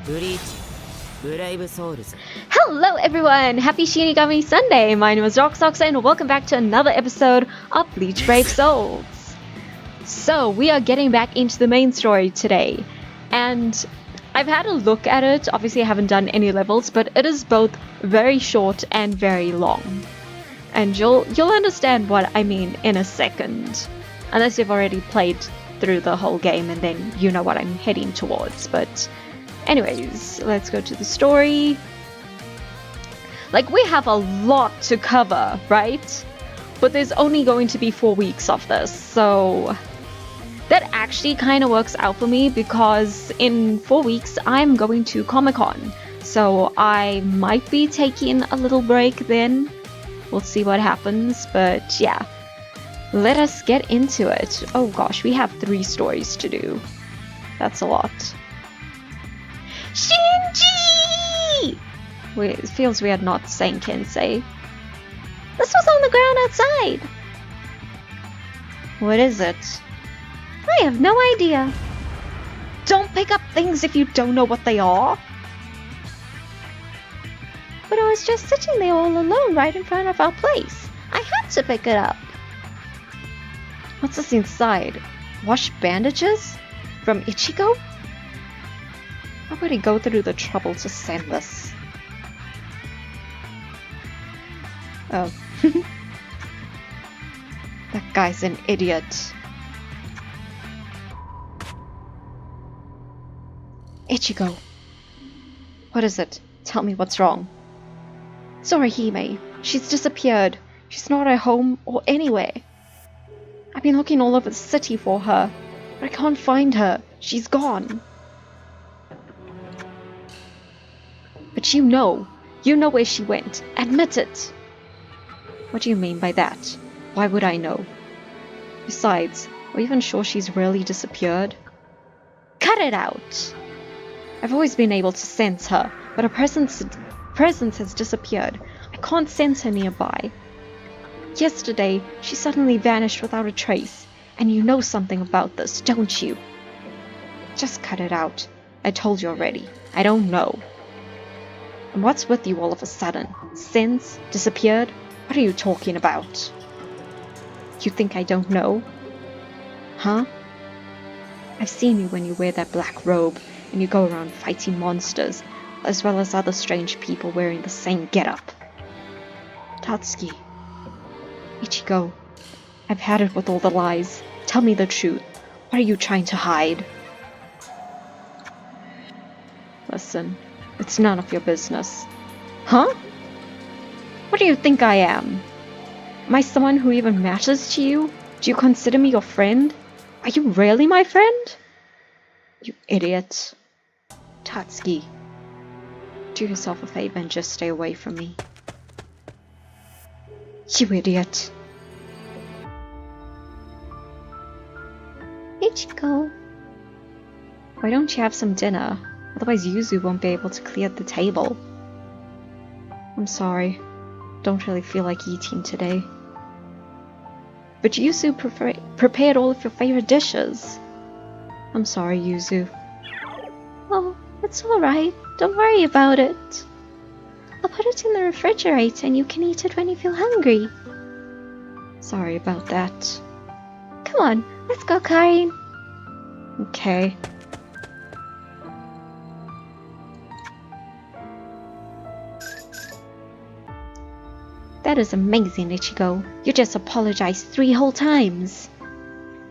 Bleach, Brave Souls. Hello everyone! Happy Shinigami Sunday! My name is Roxox and welcome back to another episode of Bleach Brave Souls. So, we are getting back into the main story today. And I've had a look at it. Obviously I haven't done any levels, but it is both very short and very long. And you'll understand what I mean in a second. Unless you've already played through the whole game and then you know what I'm heading towards. But anyways, let's go to the story. Like, we have a lot to cover, right? But there's only going to be 4 weeks of this, so that actually kind of works out for me because in 4 weeks I'm going to Comic-Con. So I might be taking a little break then. We'll see what happens, but yeah. Let us get into it. Oh gosh, we have 3 stories to do. That's a lot. Shinji! Wait, it feels weird not saying Kensei. This was on the ground outside. What is it? I have no idea. Don't pick up things if you don't know what they are. But I was just sitting there all alone right in front of our place. I had to pick it up. What's this inside? Wash bandages? From Ichigo? Why would he go through the trouble to send this? Oh. That guy's an idiot. Ichigo. What is it? Tell me what's wrong. It's Orihime. She's disappeared. She's not at home or anywhere. I've been looking all over the city for her, but I can't find her. She's gone. But you know where she went. Admit it. What do you mean by that? Why would I know? Besides, are you even sure she's really disappeared? Cut it out! I've always been able to sense her, but her presence has disappeared. I can't sense her nearby. Yesterday, she suddenly vanished without a trace, and you know something about this, don't you? Just cut it out. I told you already. I don't know. And what's with you all of a sudden? Sense? Disappeared? What are you talking about? You think I don't know? Huh? I've seen you when you wear that black robe, and you go around fighting monsters, as well as other strange people wearing the same getup. Tatsuki. Ichigo, I've had it with all the lies. Tell me the truth. What are you trying to hide? Listen, it's none of your business. Huh? What do you think I am? Am I someone who even matters to you? Do you consider me your friend? Are you really my friend? You idiot. Tatsuki, do yourself a favor and just stay away from me. You idiot. Ichigo. Why don't you have some dinner? Otherwise Yuzu won't be able to clear the table. I'm sorry. Don't really feel like eating today. But Yuzu prepared all of your favorite dishes. I'm sorry, Yuzu. Oh, it's alright. Don't worry about it. I'll put it in the refrigerator and you can eat it when you feel hungry. Sorry about that. Come on, let's go, Karin. Okay. That is amazing, Ichigo. You just apologized 3 whole times.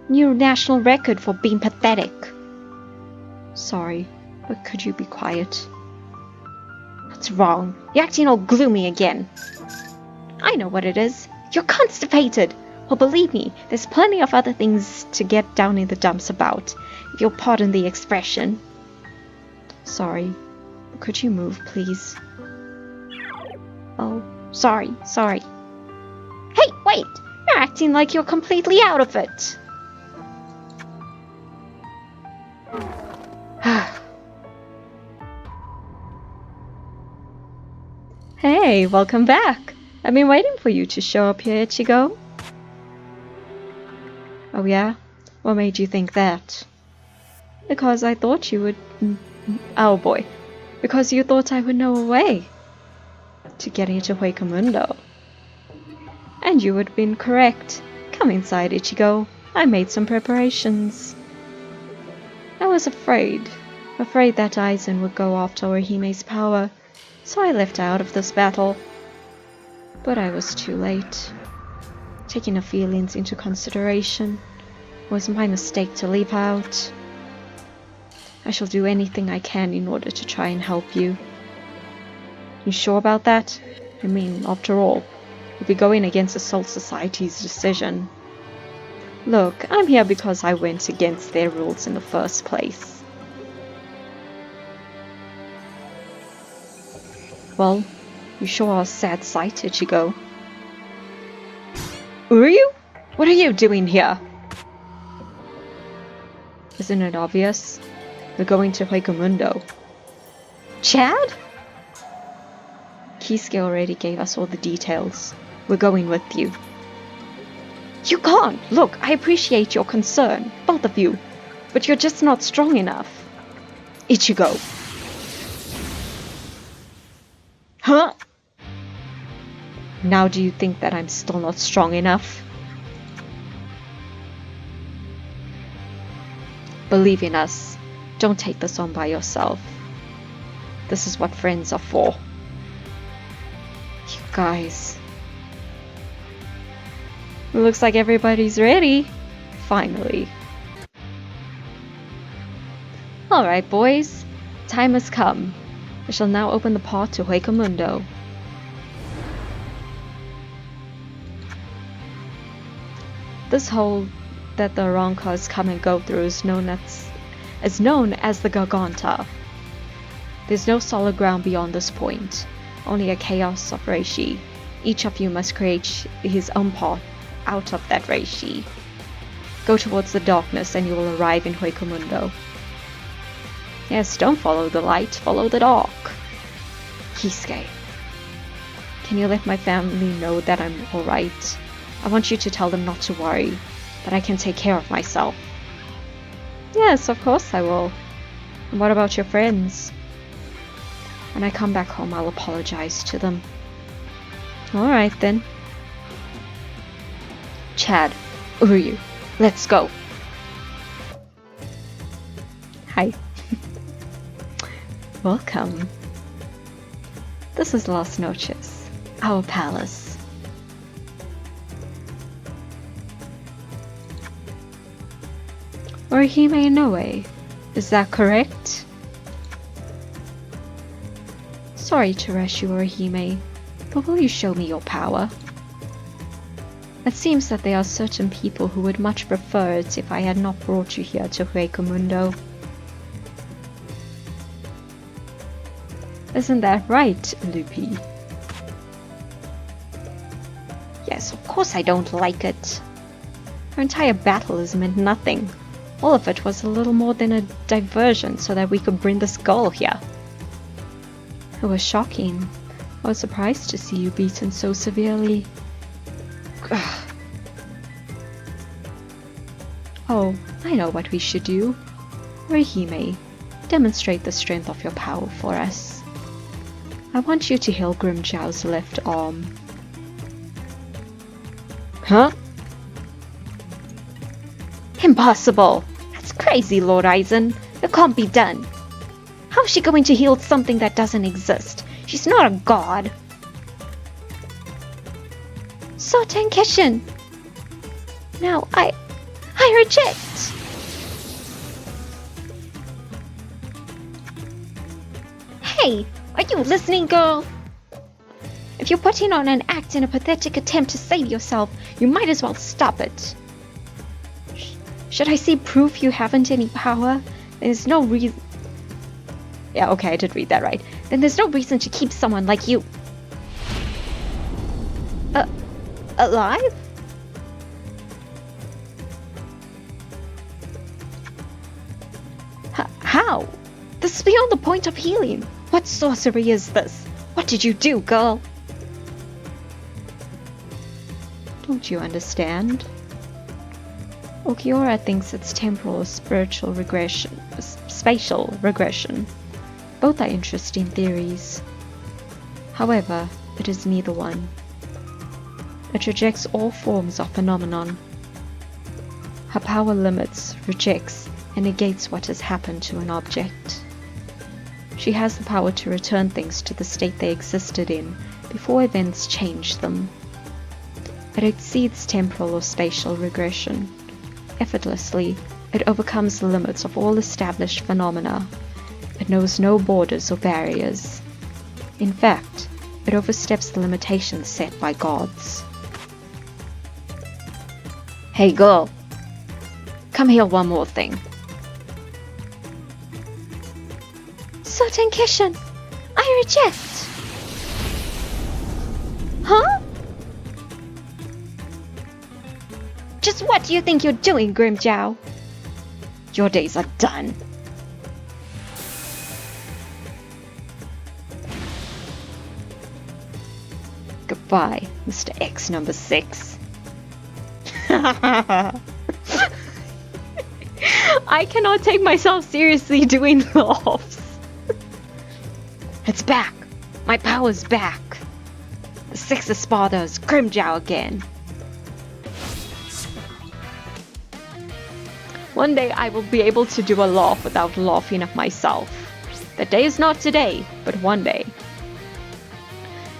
New national record for being pathetic. Sorry, but could you be quiet? What's wrong? You're acting all gloomy again. I know what it is. You're constipated. Well, believe me, there's plenty of other things to get down in the dumps about, if you'll pardon the expression. Sorry, but could you move, please? Oh, sorry. Hey, wait! You're acting like you're completely out of it. Hey, welcome back. I've been waiting for you to show up here, Ichigo. Oh yeah? What made you think that? Because I thought you would... Oh boy. Because you thought I would know a way to get into Hueco Mundo. And you would have been correct. Come inside, Ichigo. I made some preparations. I was afraid that Aizen would go after Orihime's power, so I left out of this battle. But I was too late. Taking her feelings into consideration was my mistake to leave out. I shall do anything I can in order to try and help you. You sure about that? I mean, after all, you'll be going against the Soul Society's decision. Look, I'm here because I went against their rules in the first place. Well, you sure are a sad sight, Ichigo. Uryu? What are you doing here? Isn't it obvious? We're going to Hueco Mundo. Chad? Kisuke already gave us all the details. We're going with you. You can't! Look, I appreciate your concern, both of you, but you're just not strong enough. Ichigo. Huh? Now do you think that I'm still not strong enough? Believe in us. Don't take this on by yourself. This is what friends are for. You guys. It looks like everybody's ready. Finally. Alright boys, time has come. I shall now open the path to Hueco Mundo. This hole that the Ronkas come and go through is known as the Garganta. There's no solid ground beyond this point, only a chaos of reishi. Each of you must create his own path out of that reishi. Go towards the darkness and you will arrive in Hueco Mundo. Yes, don't follow the light, follow the dark. Kisuke, can you let my family know that I'm alright? I want you to tell them not to worry, that I can take care of myself. Yes, of course I will. And what about your friends? When I come back home, I'll apologize to them. Alright then. Chad, Uryu, let's go. Hi. Welcome. This is Las Noches, our palace. Orihime Inoue, is that correct? Sorry to rush you, Orihime, but will you show me your power? It seems that there are certain people who would much prefer it if I had not brought you here to Hueco Mundo. Isn't that right, Lupi? Yes, of course I don't like it. Our entire battle has meant nothing. All of it was a little more than a diversion so that we could bring this girl here. It was shocking. I was surprised to see you beaten so severely. Ugh. Oh, I know what we should do. Orihime, demonstrate the strength of your power for us. I want you to heal Grimjow's left arm. Huh? Impossible! That's crazy, Lord Aizen. It can't be done. How is she going to heal something that doesn't exist? She's not a god. So Tenkishin. Now I reject. Hey, are you listening, girl? If you're putting on an act in a pathetic attempt to save yourself, you might as well stop it. Should I see proof you haven't any power? There's no reason. Yeah, okay, I did read that right. Then there's no reason to keep someone like you alive? How? This is beyond the point of healing. What sorcery is this? What did you do, girl? Don't you understand? Okiura thinks it's temporal or spiritual regression, spatial regression. Both are interesting theories. However, it is neither one. It rejects all forms of phenomenon. Her power limits, rejects, and negates what has happened to an object. She has the power to return things to the state they existed in before events changed them. It exceeds temporal or spatial regression. Effortlessly, it overcomes the limits of all established phenomena. It knows no borders or barriers. In fact, it oversteps the limitations set by gods. Hey girl, come here one more thing. Certain Kishin, I reject. Huh? Just what do you think you're doing, Grimjow? Your days are done. Goodbye, Mr. X number 6. I cannot take myself seriously doing laughs. It's back. My power's back. The 6 espada is Grimjow again. One day I will be able to do a laugh without laughing at myself. That day is not today, but one day.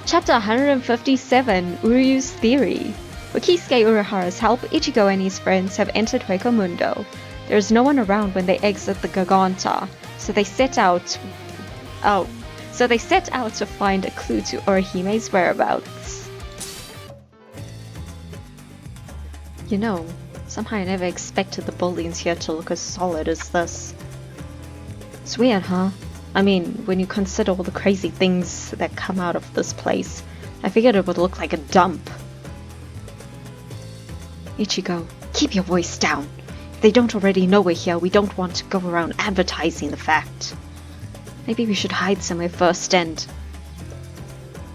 Chapter 157, Uryu's Theory. With Kisuke Urahara's help, Ichigo and his friends have entered Hueco Mundo. There is no one around when they exit the Garganta, so they set out to find a clue to Orihime's whereabouts. You know, somehow I never expected the buildings here to look as solid as this. It's weird, huh? I mean, when you consider all the crazy things that come out of this place, I figured it would look like a dump. Ichigo, keep your voice down. If they don't already know we're here, we don't want to go around advertising the fact. Maybe we should hide somewhere first and...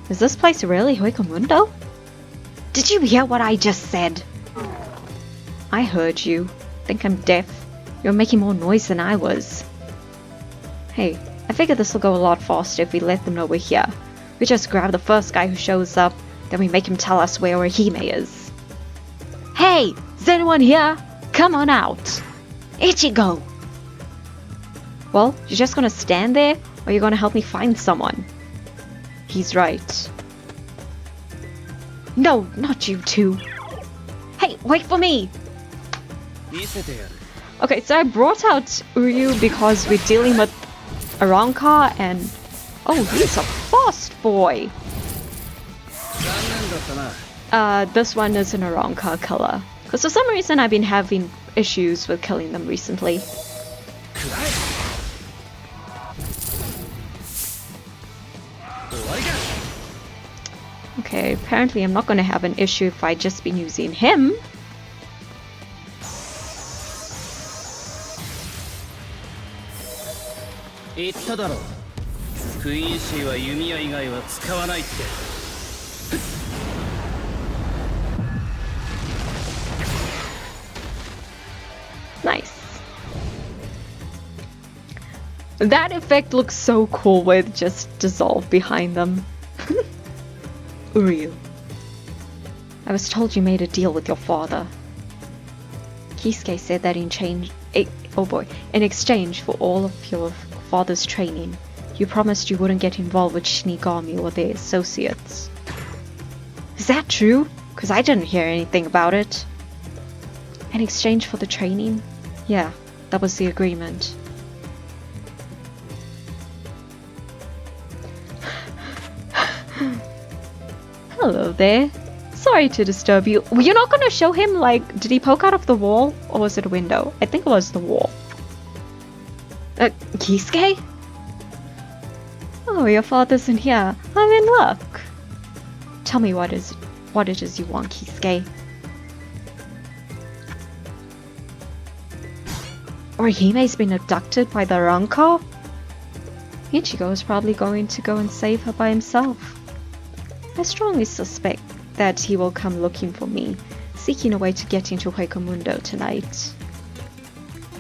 Is this place really Hueco Mundo? Did you hear what I just said? I heard you. Think I'm deaf? You're making more noise than I was. Hey, I figure this will go a lot faster if we let them know we're here. We just grab the first guy who shows up, then we make him tell us where Orihime is. Hey! Is anyone here? Come on out! Ichigo! Well, you're just gonna stand there, or you're gonna help me find someone? He's right. No, not you two. Hey, wait for me! Okay, so I brought out Uryu because we're dealing with Arrancar and... Oh, he's a fast boy! This one is an Arrancar killer. Because for some reason I've been having issues with killing them recently. Okay, apparently I'm not going to have an issue if I just been using him. Nice. That effect looks so cool with just dissolve behind them. Uryu. I was told you made a deal with your father. Kisuke said that in exchange for all of your father's training, you promised you wouldn't get involved with Shinigami or their associates. Is that true? Because I didn't hear anything about it. In exchange for the training? Yeah, that was the agreement. Hello there. Sorry to disturb you. You're not gonna show him, like, did he poke out of the wall? Or was it a window? I think it was the wall. Kisuke? Oh, your father's in here. I'm in luck. Tell me what it is you want, Kisuke. Orihime's been abducted by the Arrancar? Ichigo is probably going to go and save her by himself. I strongly suspect that he will come looking for me, seeking a way to get into Hueco Mundo tonight.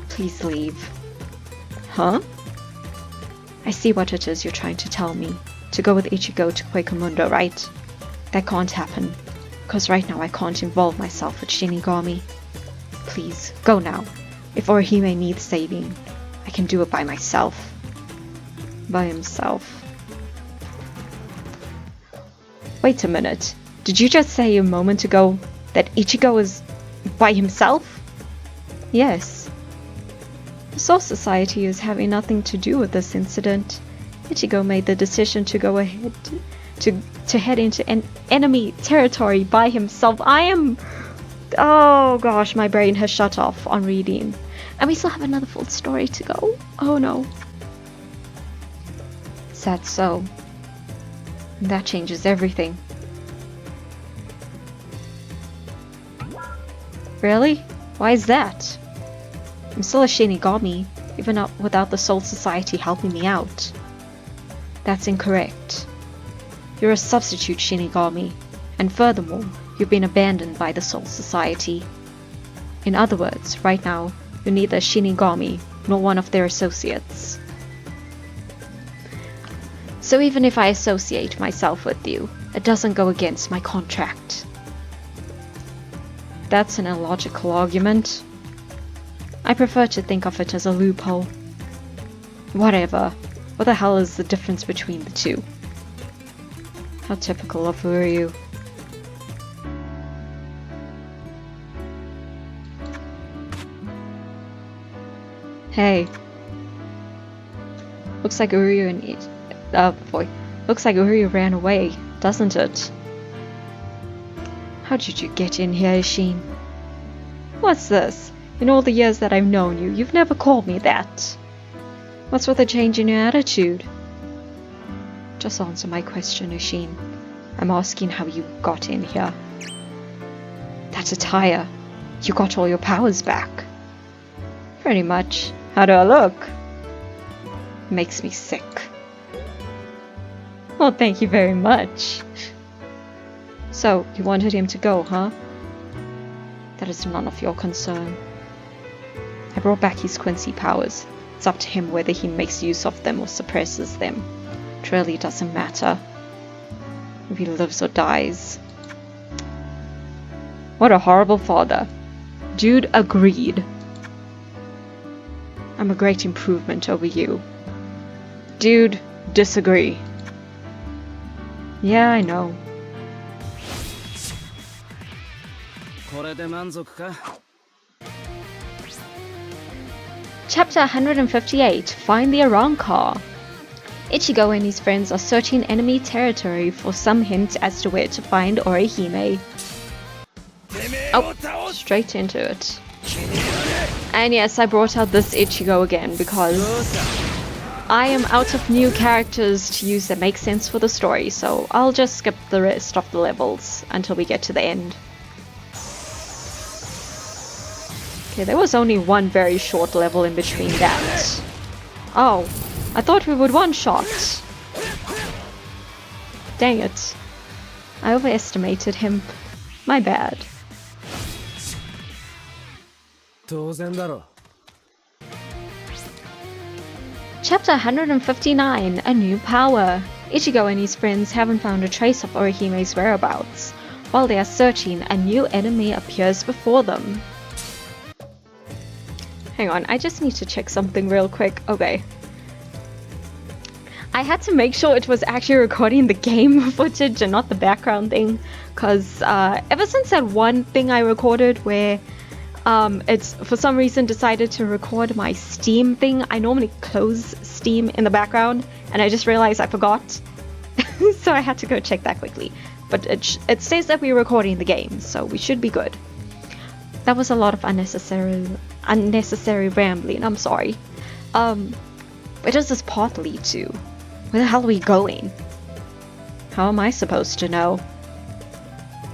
Please leave. Huh? I see what it is you're trying to tell me. To go with Ichigo to Hueco Mundo, right? That can't happen. Because right now I can't involve myself with Shinigami. Please, go now. If Orihime needs saving, I can do it by myself. By himself. Wait a minute. Did you just say a moment ago that Ichigo is by himself? Yes. The Soul Society is having nothing to do with this incident. Ichigo made the decision to go ahead to head into enemy territory by himself. Oh gosh, my brain has shut off on reading. And we still have another full story to go. Oh no. Sad so. That changes everything. Really? Why is that? I'm still a Shinigami, even without the Soul Society helping me out. That's incorrect. You're a substitute Shinigami, and furthermore, you've been abandoned by the Soul Society. In other words, right now, you're neither a Shinigami nor one of their associates. So even if I associate myself with you, it doesn't go against my contract. That's an illogical argument. I prefer to think of it as a loophole. Whatever. What the hell is the difference between the two? How typical of Uryu. Hey. Looks like Uryu Looks like Uryu ran away, doesn't it? How did you get in here, Ishin? What's this? In all the years that I've known you, you've never called me that. What's with the change in your attitude? Just answer my question, Ishin. I'm asking how you got in here. That attire. You got all your powers back. Pretty much. How do I look? Makes me sick. Well, thank you very much. So, you wanted him to go, huh? That is none of your concern. I brought back his Quincy powers. It's up to him whether he makes use of them or suppresses them. It really doesn't matter. If he lives or dies. What a horrible father. Dude agreed. I'm a great improvement over you. Dude, disagree. Yeah, I know. Chapter 158. Find the Arrancar. Ichigo and his friends are searching enemy territory for some hint as to where to find Orihime. Oh, straight into it. And yes, I brought out this Ichigo again because I am out of new characters to use that make sense for the story, so I'll just skip the rest of the levels until we get to the end. Okay, there was only one very short level in between that. Oh, I thought we would one-shot. Dang it. I overestimated him. My bad. Chapter 159. A new power. Ichigo and his friends haven't found a trace of Orihime's whereabouts. While they are searching, a new enemy appears before them. Hang on, I just need to check something real quick. Okay. I had to make sure it was actually recording the game footage and not the background thing, because ever since that one thing I recorded where it's for some reason decided to record my Steam thing, I normally close Steam in the background, and I just realized I forgot. So I had to go check that quickly. But it says that we're recording the game, so we should be good. That was a lot of unnecessary rambling, I'm sorry. Where does this path lead to? Where the hell are we going? How am I supposed to know?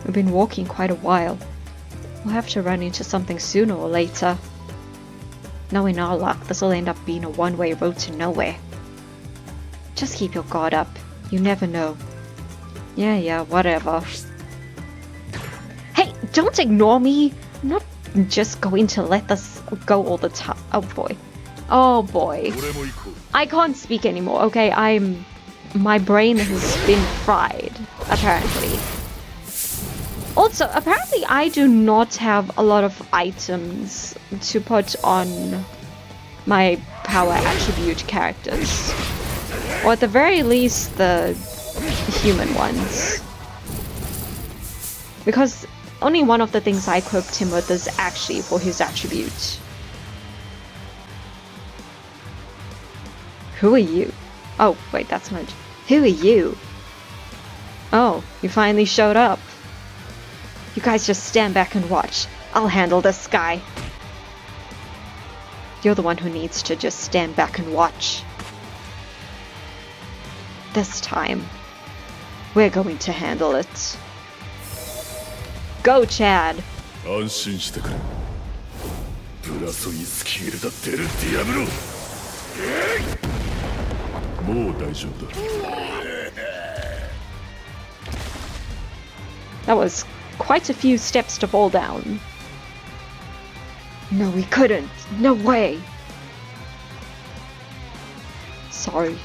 We've been walking quite a while. We'll have to run into something sooner or later. Knowing our luck, this will end up being a one-way road to nowhere. Just keep your guard up. You never know. Yeah, whatever. Hey, don't ignore me! I'm not just going to let this go all the time. Oh boy. Oh boy. I can't speak anymore, okay? My brain has been fried, apparently. Also, apparently I do not have a lot of items to put on my power attribute characters. Or at the very least, the human ones. Because only one of the things I equipped him with is actually for his attribute. Who are you? Oh, wait, that's not... Who are you? Oh, you finally showed up. You guys just stand back and watch. I'll handle this guy. You're the one who needs to just stand back and watch. This time, we're going to handle it. Go, Chad! 安心してくれ。ブラソイスキールだってるディアブロ。もう大丈夫だ。That was quite a few steps to fall down. No, we couldn't. No way. Sorry.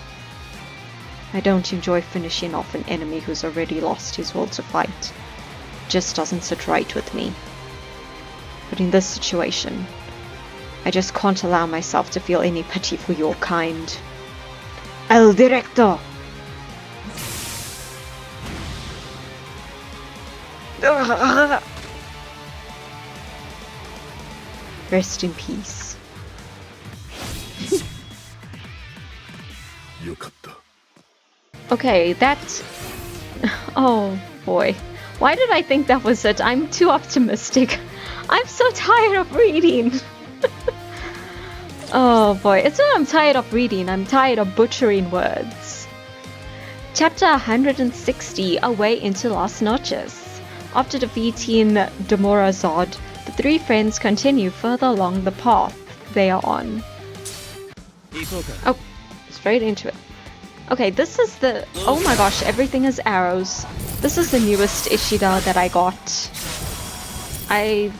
I don't enjoy finishing off an enemy who's already lost his will to fight. Just doesn't sit right with me. But in this situation, I just can't allow myself to feel any pity for your kind. El Directo! Rest in peace. Okay, that... Oh boy. Why did I think that was it? I'm too optimistic. I'm so tired of reading. Oh boy, it's not I'm tired of reading, I'm tired of butchering words. Chapter 160, Away into Las Noches. After defeating Demorazod, the three friends continue further along the path they are on. Oh, straight into it. Okay, this is the... Oh my gosh, everything is arrows. This is the newest Ishida that I got. I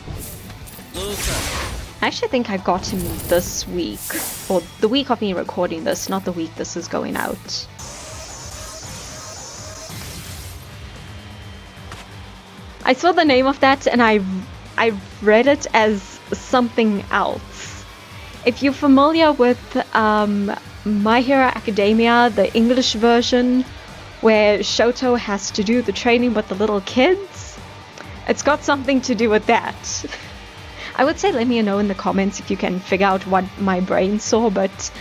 actually think I got him this week. Or the week of me recording this, not the week this is going out. I saw the name of that and I read it as something else. If you're familiar with My Hero Academia, the English version, where Shoto has to do the training with the little kids, it's got something to do with that. I would say let me know in the comments if you can figure out what my brain saw, but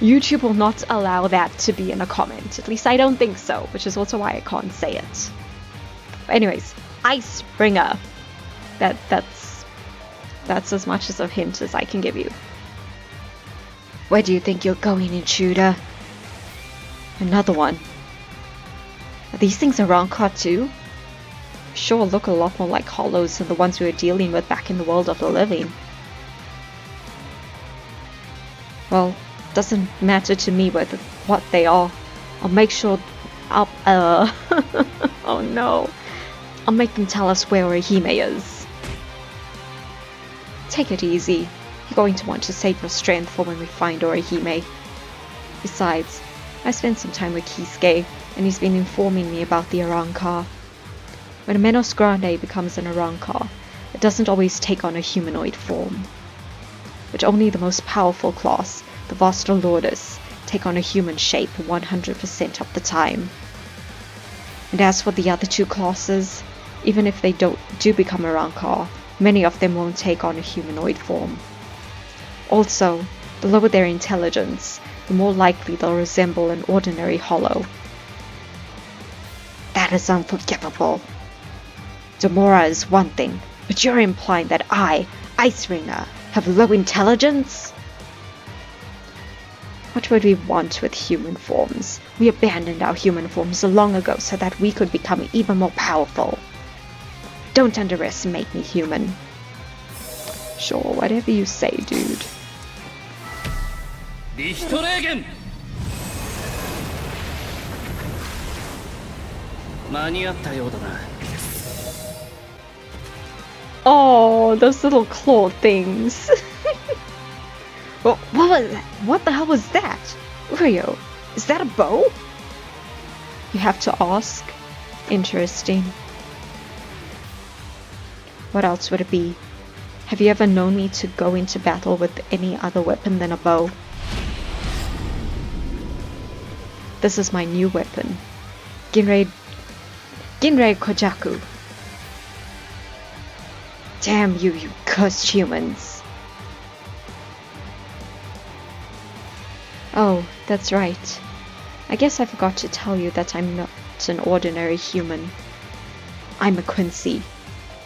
YouTube will not allow that to be in a comment. At least I don't think so, which is also why I can't say it. But anyways, Ice Bringer. That's as much as a hint as I can give you. Where do you think you're going, intruder? Another one. Are these things around car too? Sure look a lot more like hollows than the ones we were dealing with back in the world of the living. Well, doesn't matter to me what they are. I'll make sure oh no. I'll make them tell us where Orihime is. Take it easy. You're going to want to save your strength for when we find Orihime. Besides, I spent some time with Kisuke, and he's been informing me about the Arrancar. When a Menos Grande becomes an Arrancar, it doesn't always take on a humanoid form. But only the most powerful class, the Vaster Lourdes, take on a human shape 100% of the time. And as for the other two classes, even if they do become Arrancar, many of them won't take on a humanoid form. Also, the lower their intelligence, the more likely they'll resemble an ordinary hollow. That is unforgivable. Demora is one thing, but you're implying that I, Ice Ringer, have low intelligence? What would we want with human forms? We abandoned our human forms long ago so that we could become even more powerful. Don't underestimate me, human. Sure, whatever you say, dude. Oh, those little claw things. Oh, what was that? What the hell was that? Uryu, is that a bow? You have to ask. Interesting. What else would it be? Have you ever known me to go into battle with any other weapon than a bow? This is my new weapon. Ginrei Kojaku. Damn you, you cursed humans. Oh, that's right. I guess I forgot to tell you that I'm not an ordinary human. I'm a Quincy.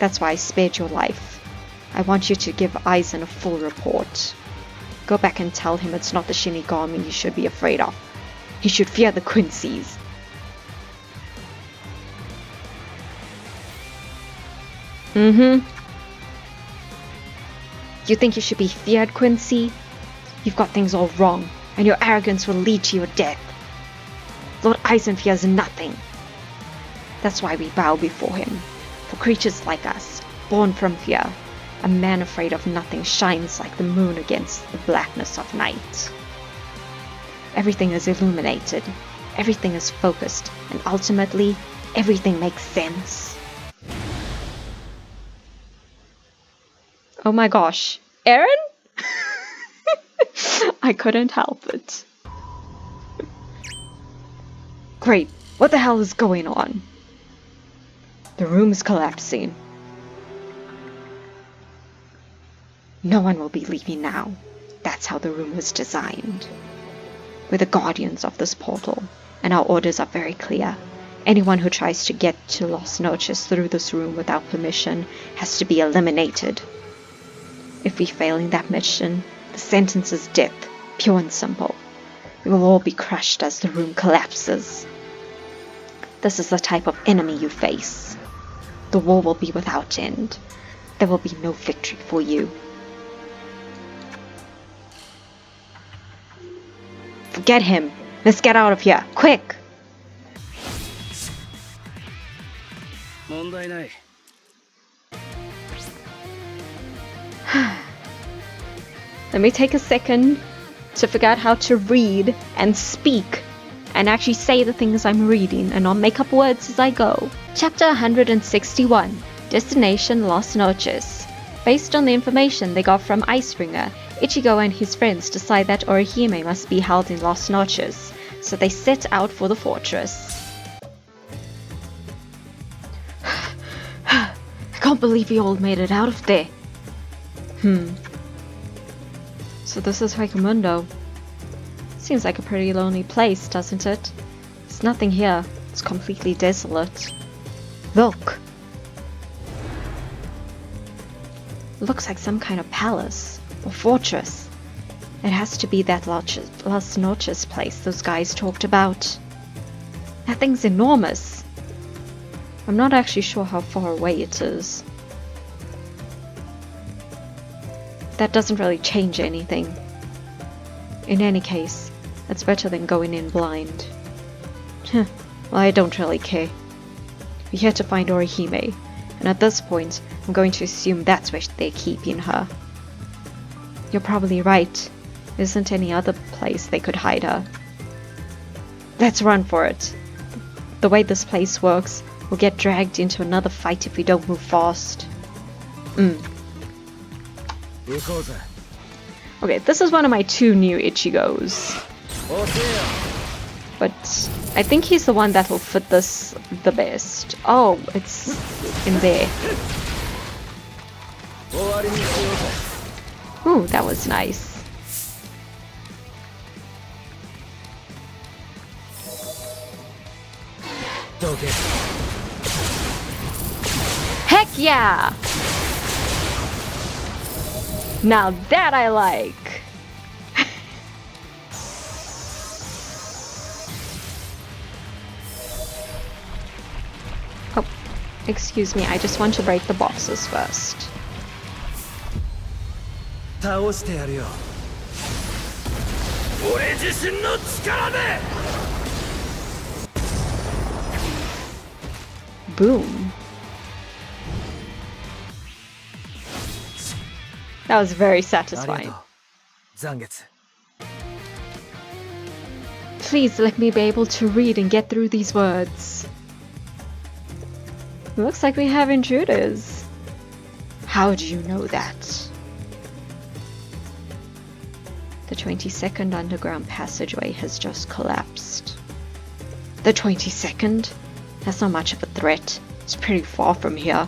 That's why I spared your life. I want you to give Aizen a full report. Go back and tell him it's not the Shinigami he should be afraid of. He should fear the Quincy's. You think you should be feared, Quincy? You've got things all wrong, and your arrogance will lead to your death. Lord Aizen fears nothing. That's why we bow before him. For creatures like us, born from fear, a man afraid of nothing shines like the moon against the blackness of night. Everything is illuminated, everything is focused, and ultimately, everything makes sense. Oh my gosh, Eren? I couldn't help it. Great, what the hell is going on? The room is collapsing. No one will believe me now. That's how the room was designed. We're the guardians of this portal, and our orders are very clear. Anyone who tries to get to Las Noches through this room without permission has to be eliminated. If we fail in that mission, the sentence is death, pure and simple. We will all be crushed as the room collapses. This is the type of enemy you face. The war will be without end. There will be no victory for you. Forget him. Let's get out of here. Quick! Let me take a second to figure out how to read and speak and actually say the things I'm reading and not make up words as I go. Chapter 161. Destination Las Noches. Based on the information they got from Icebreaker, Ichigo and his friends decide that Orihime must be held in Las Noches, so they set out for the fortress. I can't believe we all made it out of there. So this is Hueco Mundo. Seems like a pretty lonely place, doesn't it? There's nothing here. It's completely desolate. Look! Looks like some kind of palace or fortress. It has to be that Las Noches place those guys talked about. That thing's enormous. I'm not actually sure how far away it is. That doesn't really change anything. In any case, it's better than going in blind. Well, I don't really care. We're here to find Orihime, and at this point, I'm going to assume that's where they're keeping her. You're probably right. There isn't any other place they could hide her. Let's run for it. The way this place works, we'll get dragged into another fight if we don't move fast. Okay, this is one of my two new Ichigos. But I think he's the one that'll fit this the best. Oh, it's in there. Ooh, that was nice. Heck yeah! Now that I like! Oh, excuse me, I just want to break the boxes first. Boom. That was very satisfying. Please let me be able to read and get through these words. Looks like we have intruders. How do you know that? The 22nd underground passageway has just collapsed. The 22nd? That's not much of a threat. It's pretty far from here.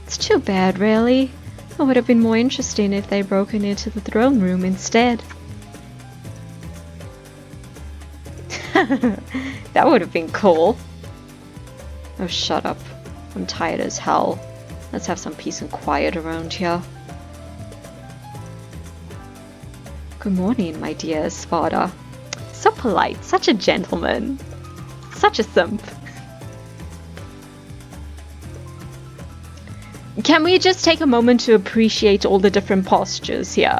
It's too bad, really. It would have been more interesting if they'd broken into the throne room instead. That would have been cool. Oh, shut up. I'm tired as hell. Let's have some peace and quiet around here. Good morning, my dear espada. So polite, such a gentleman. Such a simp. Can we just take a moment to appreciate all the different postures here?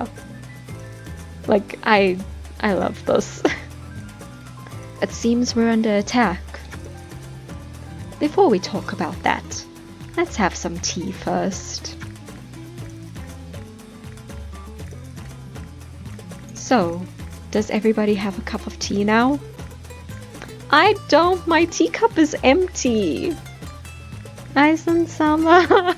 Like, I love this. It seems we're under attack. Before we talk about that, let's have some tea first. So, does everybody have a cup of tea now? I don't! My teacup is empty! Aizen-sama!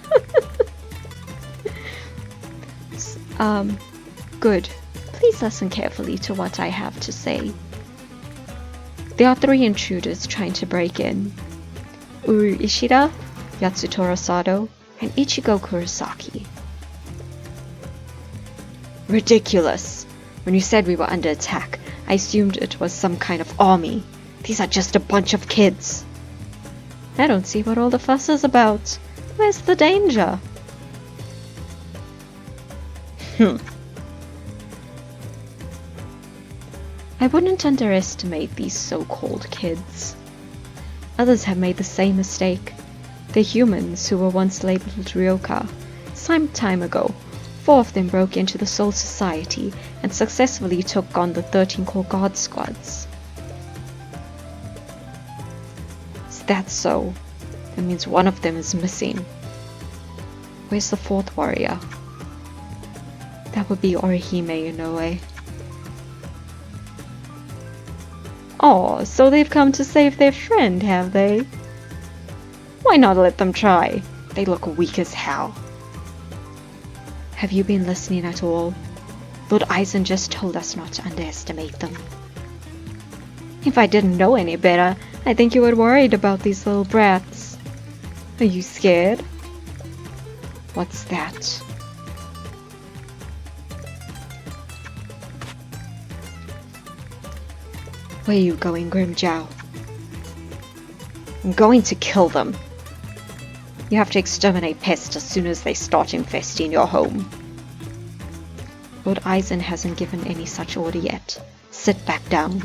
Good. Please listen carefully to what I have to say. There are 3 intruders trying to break in. Uru Ishida, Yatsutora Sado, and Ichigo Kurosaki. Ridiculous! When you said we were under attack, I assumed it was some kind of army. These are just a bunch of kids. I don't see what all the fuss is about. Where's the danger? I wouldn't underestimate these so-called kids. Others have made the same mistake. They're humans who were once labeled Ryoka. Some time ago, 4 of them broke into the Soul Society and successfully took on the 13 core God Squads. Is that so? That means one of them is missing. Where's the 4th warrior? That would be Orihime in a way. Oh, so they've come to save their friend, have they? Why not let them try? They look weak as hell. Have you been listening at all? Lord Aizen just told us not to underestimate them. If I didn't know any better, I think you were worried about these little brats. Are you scared? What's that? Where are you going, Grimmjow? I'm going to kill them. You have to exterminate pests as soon as they start infesting your home. Lord Aizen hasn't given any such order yet. Sit back down.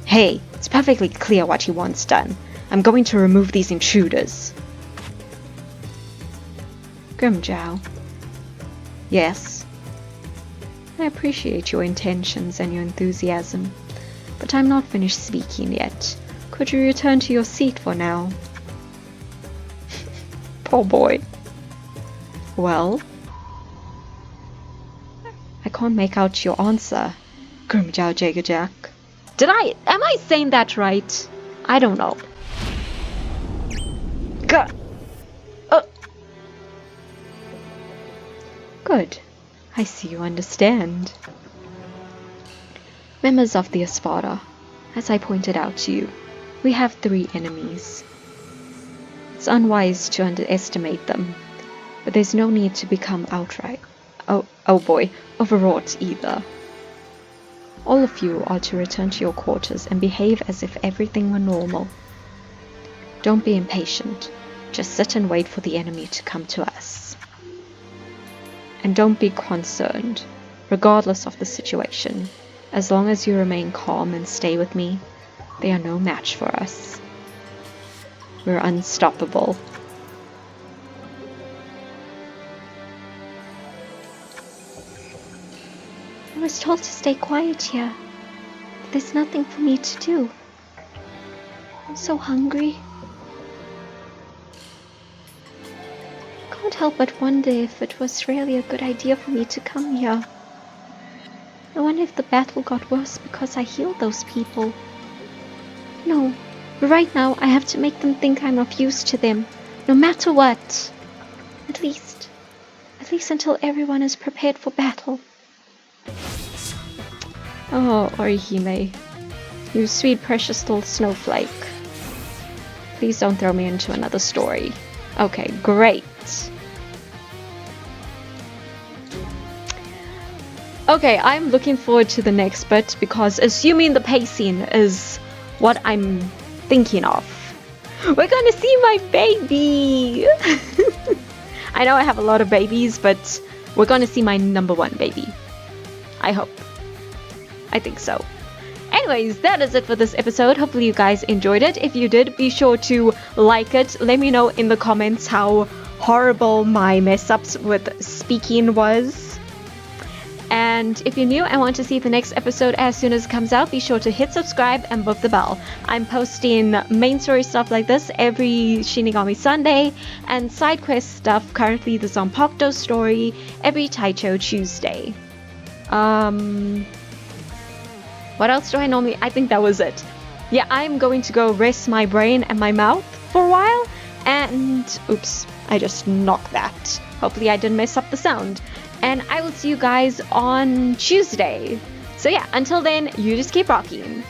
Hey, it's perfectly clear what he wants done. I'm going to remove these intruders. Grimmjow. Yes? I appreciate your intentions and your enthusiasm, but I'm not finished speaking yet. Could you return to your seat for now? Poor boy. Well? I can't make out your answer, Grimmjow Jagajak. Am I saying that right? I don't know. Good. I see you understand. Members of the Espada, as I pointed out to you, we have 3 enemies. It's unwise to underestimate them, but there's no need to become outright, overwrought either. All of you are to return to your quarters and behave as if everything were normal. Don't be impatient, just sit and wait for the enemy to come to us. And don't be concerned, regardless of the situation. As long as you remain calm and stay with me, they are no match for us. We're unstoppable. I was told to stay quiet here. There's nothing for me to do. I'm so hungry. can't help but wonder if it was really a good idea for me to come here. I wonder if the battle got worse because I healed those people. No, right now I have to make them think I'm of use to them, no matter what. At least until everyone is prepared for battle. Oh, Orihime, you sweet precious little snowflake. Please don't throw me into another story. Okay, great. Okay, I'm looking forward to the next bit because assuming the pacing is what I'm thinking of, we're gonna see my baby! I know I have a lot of babies, but we're gonna see my number one baby. I hope. I think so. Anyways, that is it for this episode. Hopefully you guys enjoyed it. If you did, be sure to like it. Let me know in the comments how horrible my mess ups with speaking was. And if you're new and want to see the next episode as soon as it comes out, be sure to hit subscribe and book the bell. I'm posting main story stuff like this every Shinigami Sunday, and side quest stuff, currently the Zanpakuto story, every Taicho Tuesday. What else do I normally... I think that was it. Yeah, I'm going to go rest my brain and my mouth for a while, and... oops, I just knocked that. Hopefully I didn't mess up the sound. And I will see you guys on Tuesday. So yeah, until then, you just keep rocking.